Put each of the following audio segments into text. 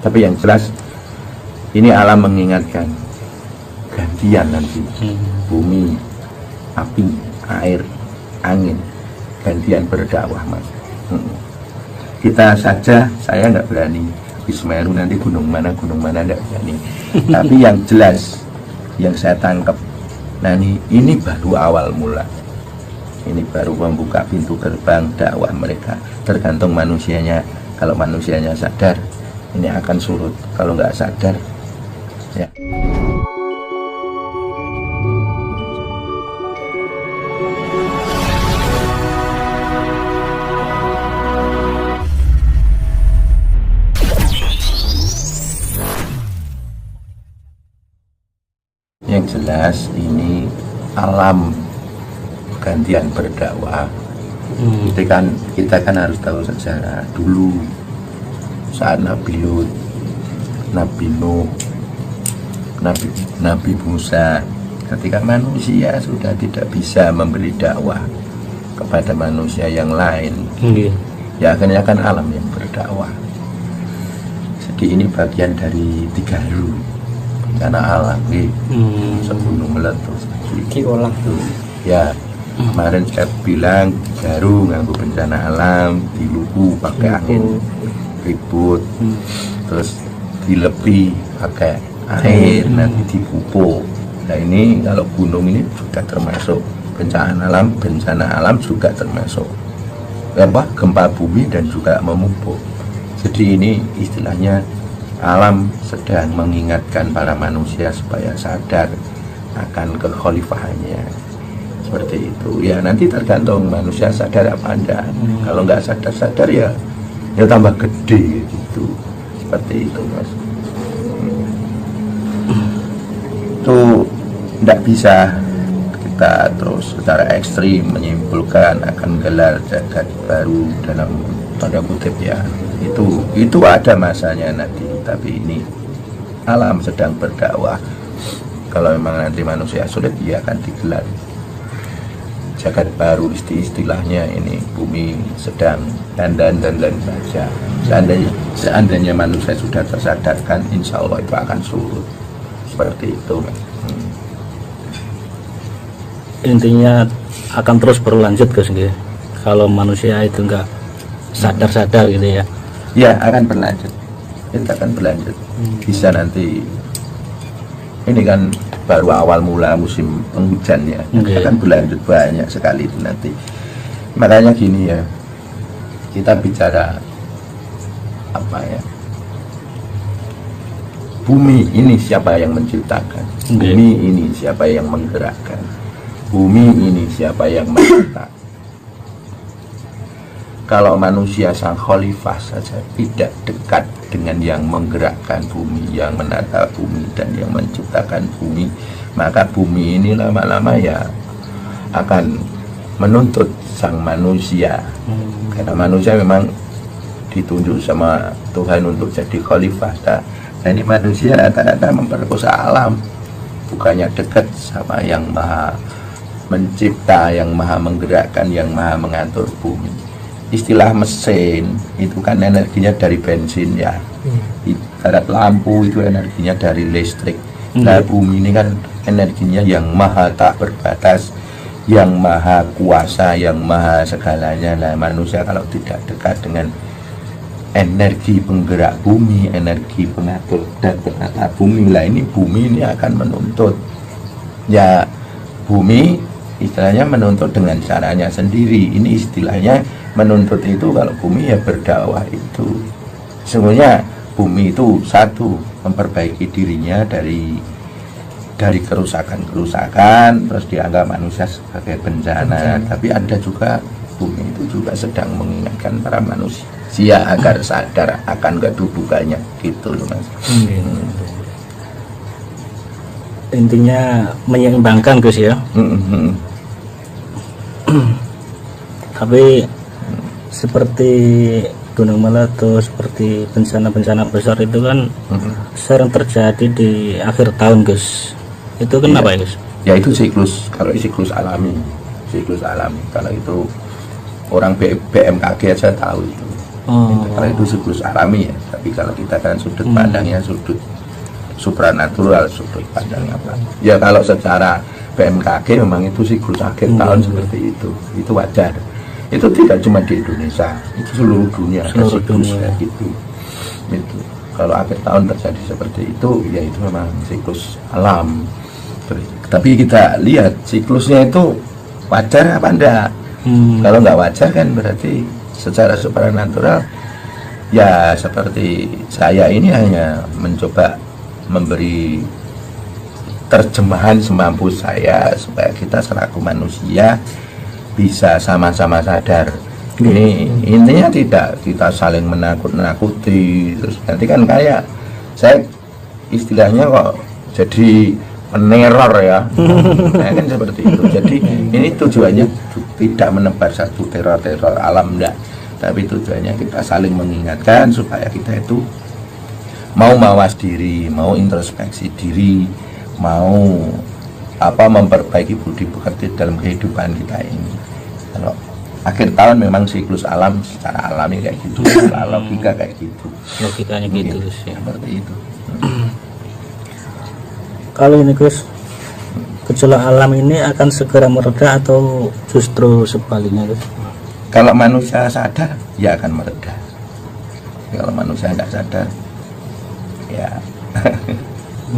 Tapi yang jelas ini alam mengingatkan gantian nanti, bumi, api, air, angin, gantian berdakwah, Mas. Kita saja, saya nggak berani di Semeru, nanti gunung mana nggak berani. Tapi yang jelas yang saya tangkap, nah ini baru awal mula, ini baru membuka pintu gerbang dakwah mereka. Tergantung manusianya. Kalau manusianya sadar, ini akan surut. Kalau nggak sadar, ya. Yang jelas ini alam gantian berdakwah. Kita kan harus tahu sejarah dulu saat Nabi Lut, Nabi Nuh, Nabi Musa, ketika manusia sudah tidak bisa memberi dakwah kepada manusia yang lain, ya akhirnya kan alam yang berdakwah. Jadi ini bagian dari 3 hal bencana alam, sebelum meletus. Diolah tuh. Ya, kemarin saya bilang Garu nganggo bencana alam, dilupu pakai angin ribut, terus dilepi pakai air, nanti dipupuk. Nah ini kalau gunung ini juga termasuk bencana alam juga termasuk gempa bumi dan juga memupuk. Jadi ini istilahnya alam sedang mengingatkan para manusia supaya sadar akan kekhalifahannya. Seperti itu ya, nanti tergantung manusia sadar apa enggak. Kalau nggak sadar ya tambah gede gitu, seperti itu, Mas. Itu tidak bisa kita terus secara ekstrim menyimpulkan akan gelar jagat baru dalam tanda kutip ya. Itu ada masanya nanti, tapi ini alam sedang berdakwah. Kalau memang nanti manusia sulit, dia akan digelar jagat baru, istilahnya ini bumi sedang dan saja. Seandainya manusia sudah tersadarkan, insya Allah itu akan surut. Seperti itu. Intinya akan terus berlanjut guys, kalau manusia itu enggak sadar gitu ya. Ya akan berlanjut, itu akan berlanjut. Bisa nanti, ini kan baru awal mula musim penghujan ya, akan berlanjut banyak sekali itu nanti. Makanya gini ya, kita bicara apa ya, bumi ini siapa yang menciptakan, bumi ini siapa yang menggerakkan, bumi ini siapa yang menata. Kalau manusia sang khalifah saja tidak dekat dengan yang menggerakkan bumi, yang menata bumi dan yang menciptakan bumi, maka bumi ini lama-lama ya akan menuntut sang manusia. Karena manusia memang ditunjuk sama Tuhan untuk jadi khalifah. Nah ini manusia rata-rata memperkosa alam, bukannya dekat sama yang maha mencipta, yang maha menggerakkan, yang maha mengatur bumi. Istilah mesin itu kan energinya dari bensin ya, ibarat lampu itu energinya dari listrik. Nah bumi ini kan energinya yang maha tak berbatas, yang maha kuasa, yang maha segalanya. Nah manusia kalau tidak dekat dengan energi penggerak bumi, energi pengatur dan penata bumi, lah ini bumi ini akan menuntut ya, bumi istilahnya menuntut dengan caranya sendiri. Ini istilahnya menuntut itu, kalau bumi ya berdakwah itu. Sebenarnya bumi itu satu, memperbaiki dirinya dari kerusakan, terus dianggap manusia sebagai bencana. Tapi ada juga bumi itu juga sedang mengingatkan para manusia agar sadar akan kedudukannya, gitu loh, Mas. Intinya menyeimbangkan Gus ya. Tapi seperti gunung meletus, seperti bencana-bencana besar itu kan sering terjadi di akhir tahun Gus. Itu kenapa ya Gus? Ya itu siklus, kalau siklus alami. Kalau itu orang BMKG aja tahu itu. Kalau itu siklus alami ya, tapi kalau kita kan sudut pandangnya sudut supranatural, sudut pandang apa ya. Kalau secara BMKG memang itu siklus akhir tahun seperti itu wajar. Itu tidak cuma di Indonesia, itu seluruh dunia ada siklus kayak gitu. Itu kalau akhir tahun terjadi seperti itu ya itu memang siklus alam. Tapi kita lihat siklusnya itu wajar apa enggak. Kalau nggak wajar kan berarti secara supranatural ya, seperti saya ini hanya mencoba memberi terjemahan semampu saya supaya kita selaku manusia bisa sama-sama sadar. Ini intinya tidak kita saling menakut-nakuti terus nanti kan kayak saya istilahnya kok jadi peneror ya. Nah, kan seperti itu. Jadi ini tujuannya tidak menebar satu teror-teror alam enggak, tapi tujuannya kita saling mengingatkan supaya kita itu mau mawas diri, mau introspeksi diri, mau memperbaiki budi pekerti dalam kehidupan kita ini. Kalau akhir tahun memang siklus alam secara alami kayak gitu, secara logika kayak gitu. Logikanya gitu sih. Seperti itu. Kalau ini Gus, gejolak alam ini akan segera mereda atau justru sebaliknya Gus? Kalau manusia sadar ya akan mereda. Kalau manusia nggak sadar ya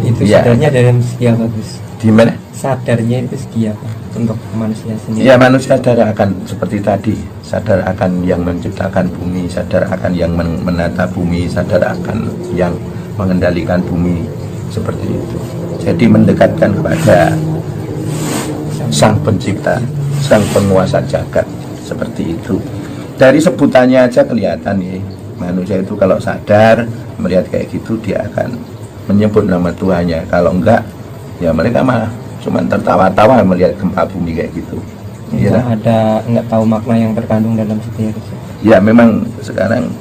itu ya. sadarnya dalam segi apa Gus? Di mana? Sadarnya itu segi apa untuk manusia sendiri? Ya manusia sadar akan seperti tadi, sadar akan yang menciptakan bumi, sadar akan yang menata bumi, sadar akan yang mengendalikan bumi, seperti itu. Jadi mendekatkan kepada sang pencipta, sang penguasa jagat, seperti itu. Dari sebutannya aja kelihatan nih, manusia itu kalau sadar melihat kayak gitu dia akan menyebut nama Tuhannya. Kalau enggak ya mereka malah cuma tertawa-tawa melihat gempa bumi kayak gitu. Nggak tahu makna yang terkandung dalam situ. Ya memang sekarang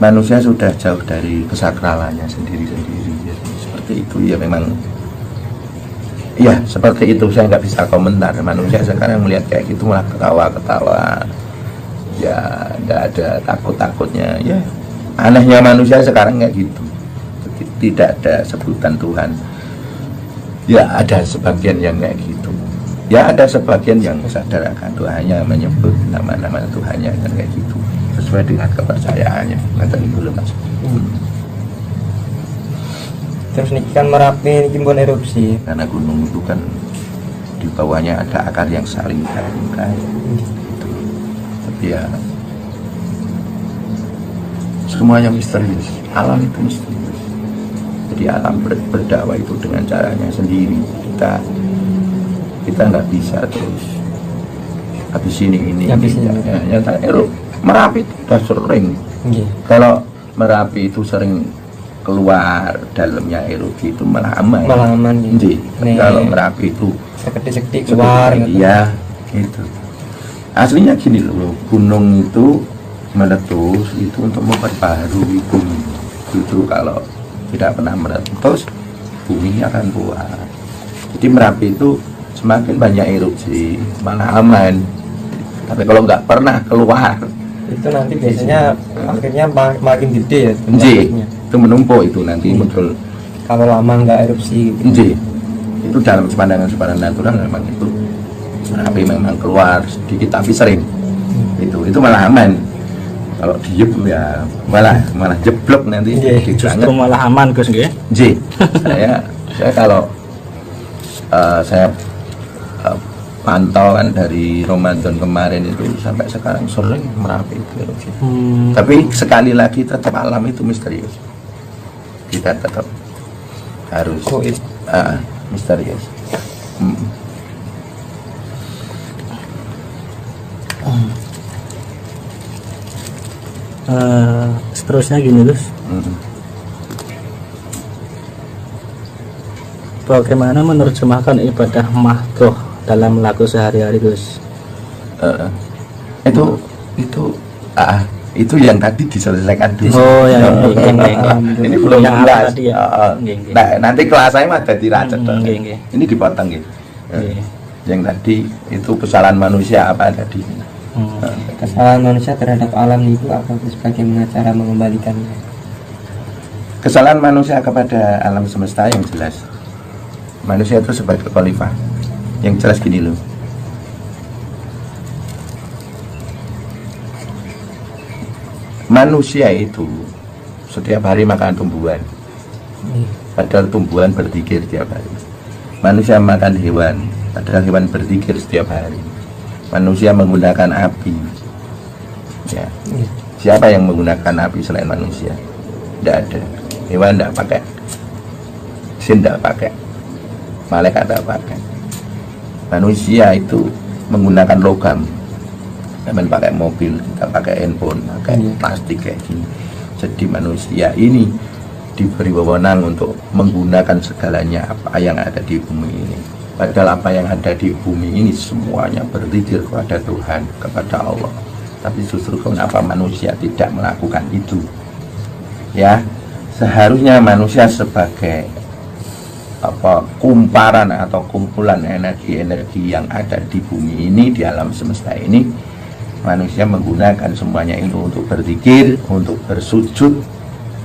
manusia sudah jauh dari kesakralannya sendiri-sendiri. Seperti itu ya, memang ya seperti itu. Saya nggak bisa komentar. Manusia sekarang melihat kayak gitu malah ketawa-ketawa ya, nggak ada takut-takutnya ya. Anehnya manusia sekarang kayak gitu, tidak ada sebutan Tuhan ya. Ada sebagian yang kayak gitu ya, ada sebagian yang sadar akan Tuhannya, menyebut nama-nama Tuhannya kan kayak gitu sesuai dengan kepercayaannya. Ngerti dulu Mas. Terus ini kan Merapi ini pun erupsi Karena gunung itu kan di bawahnya ada akar yang saling kait gitu. Tapi ya semuanya misterius. Alam itu misterius. Jadi alam berdakwah itu dengan caranya sendiri. Kita nggak bisa terus habis ini ya, Merapi itu sudah sering. Kalau Merapi itu sering keluar dalamnya erupsi itu malah aman. Gitu. Kalau Merapi itu seketik-seketik keluar iya gitu. Aslinya gini loh, gunung itu meletus itu untuk memperbaharui bumi. Justru kalau tidak pernah meletus, bumi akan keluar. Jadi Merapi itu semakin banyak erupsi malah aman. Tapi kalau nggak pernah keluar itu nanti biasanya akhirnya makin gede ya. Itu menumpuk itu nanti muncul. Kalau lama nggak erupsi Itu dalam pandangan supranatural memang itu Merapi memang keluar sedikit tapi sering. Itu malah aman. Kalau diem ya malah jeblok nanti. Justru malah aman Gus nggih. Saya kalau saya pantau kan dari Ramadan kemarin itu sampai sekarang sering Merapi itu erupsi. Tapi sekali lagi tetap alam itu misterius. Kita tetap harus misterius. Seterusnya gini Gus, bagaimana menerjemahkan ibadah mahdoh dalam laku sehari-hari Gus? Itu yang tadi diselesaikan dulu. Oh yang ini belum yang jelas. tadi ya. Nah, nanti kelas saya mah jadi racet. Ini dipotong gitu. Nggih. Yang tadi itu kesalahan manusia apa tadi? Kesalahan manusia terhadap alam itu apa Gus? Bagaimana cara mengembalikannya? Kesalahan manusia kepada alam semesta yang jelas, manusia itu sebagai khalifah. Yang jelas gini loh, manusia itu setiap hari makan tumbuhan, padahal tumbuhan berzikir setiap hari. Manusia makan hewan, padahal hewan berzikir setiap hari. Manusia menggunakan api, ya. Siapa yang menggunakan api selain manusia? Tidak ada. Hewan tidak pakai, jin tidak pakai, malaikat tidak pakai. Manusia itu menggunakan logam. Kita pakai mobil, kita pakai handphone, pakai plastik kayak gini. Jadi manusia ini diberi wewenang untuk menggunakan segalanya apa yang ada di bumi ini. Padahal apa yang ada di bumi ini semuanya berzikir kepada Tuhan, kepada Allah. Tapi justru kenapa manusia tidak melakukan itu? Ya, seharusnya manusia sebagai kumparan atau kumpulan energi-energi yang ada di bumi ini, di alam semesta ini, manusia menggunakan semuanya itu untuk berzikir, untuk bersujud.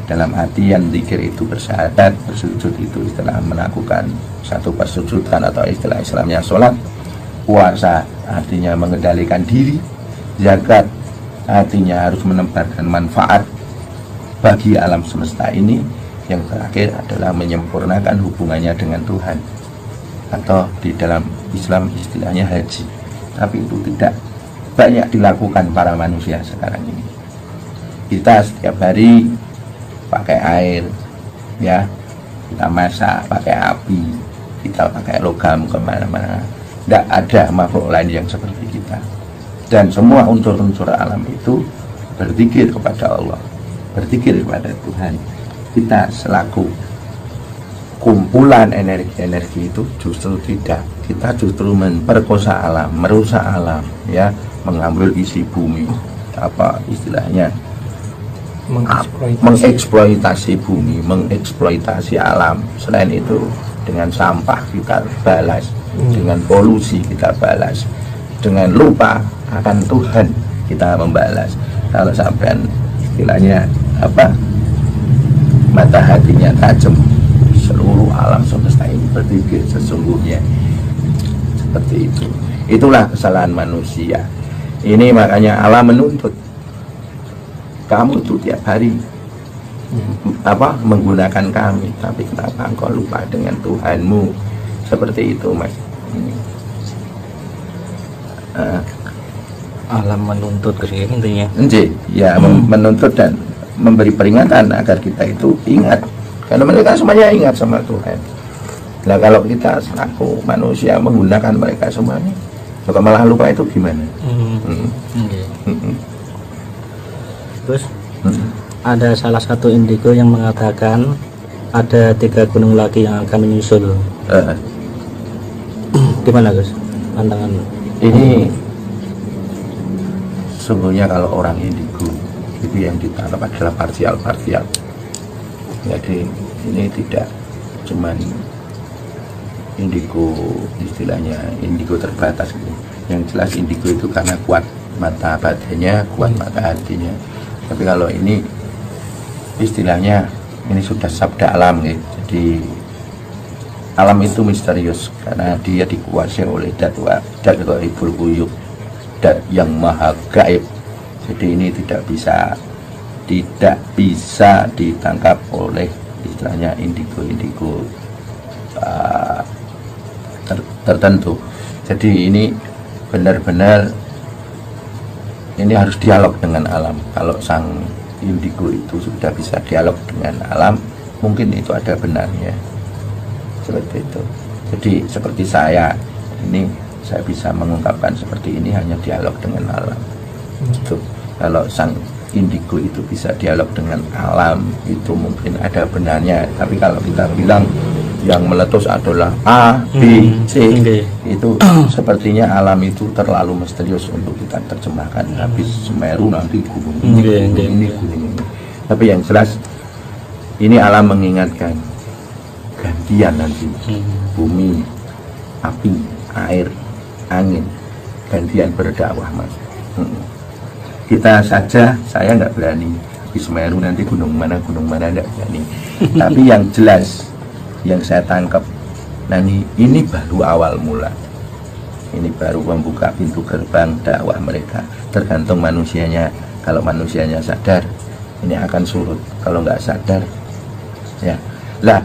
Dalam artian zikir itu bersyahadat, bersujud itu istilah melakukan satu persujudan atau istilah Islamnya sholat. Puasa artinya mengendalikan diri. Zakat artinya harus menebarkan manfaat bagi alam semesta ini. Yang terakhir adalah menyempurnakan hubungannya dengan Tuhan, atau di dalam Islam istilahnya haji. Tapi itu tidak banyak dilakukan para manusia sekarang ini. Kita setiap hari pakai air, ya, kita masak pakai api, kita pakai logam kemana-mana. Tidak ada makhluk lain yang seperti kita. Dan semua unsur-unsur alam itu berzikir kepada Allah, berzikir kepada Tuhan. Kita selaku kumpulan energi-energi itu justru tidak. Kita justru memperkosa alam, merusak alam, ya, mengambil isi bumi, apa istilahnya, mengeksploitasi bumi, mengeksploitasi alam. Selain itu dengan sampah kita balas, dengan polusi kita balas, dengan lupa akan Tuhan kita membalas. Kalau sampai istilahnya mata hatinya tajam, seluruh alam semesta ini berpikir sesungguhnya seperti itu. Itulah kesalahan manusia ini. Makanya Allah menuntut kamu itu tiap hari menggunakan kami, tapi kenapa engkau lupa dengan Tuhanmu? Seperti itu, Mas. Alam menuntut intinya. Ya, menuntut dan memberi peringatan agar kita itu ingat, karena mereka semuanya ingat sama Tuhan. Nah, kalau kita selaku manusia menggunakan mereka semuanya, maka malah lupa, itu gimana? Terus ada salah satu indigo yang mengatakan ada 3 gunung lagi yang akan menyusul. Gimana, Gus, pandangan ini? Sungguhnya kalau orang indigo itu yang ditangkap adalah parsial. Jadi ini tidak cuman indigo, istilahnya indigo terbatas gitu. Yang jelas indigo itu karena kuat mata batinnya, kuat mata hatinya. Tapi kalau ini istilahnya ini sudah sabda alam gitu. Jadi alam itu misterius karena dia dikuasai oleh dat gaibul ghuyub, dat yang maha gaib. Jadi ini tidak bisa ditangkap oleh istilahnya indigo tertentu. Jadi ini benar-benar ini harus dialog dengan alam. Kalau sang indigo itu sudah bisa dialog dengan alam, mungkin itu ada benarnya. Seperti itu. Jadi seperti saya ini, saya bisa mengungkapkan seperti ini hanya dialog dengan alam. Itu kalau sang indigo itu bisa dialog dengan alam, itu mungkin ada benarnya. Tapi kalau kita bilang yang meletus adalah A, B, C, itu sepertinya alam itu terlalu misterius untuk kita terjemahkan. Habis Semeru nanti gunung ini, gunung ini. Tapi yang jelas ini alam mengingatkan gantian nanti, bumi, api, air, angin, gantian berdakwah, Mas. Kita saja, saya nggak berani di Semeru, nanti gunung mana nggak berani. Tapi yang jelas yang saya tangkap, nah ini baru awal mula, ini baru membuka pintu gerbang dakwah mereka. Tergantung manusianya. Kalau manusianya sadar, ini akan surut. Kalau nggak sadar, ya lah,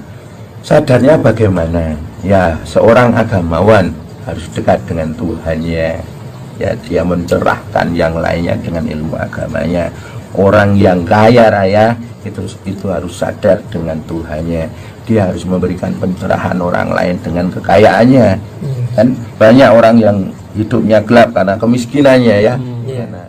sadarnya bagaimana? Ya, seorang agamawan harus dekat dengan Tuhannya, ya, dia mencerahkan yang lainnya dengan ilmu agamanya. Orang yang kaya raya itu harus sadar dengan Tuhannya, dia harus memberikan pencerahan orang lain dengan kekayaannya. Kan banyak orang yang hidupnya gelap karena kemiskinannya, ya. Iya. Nah,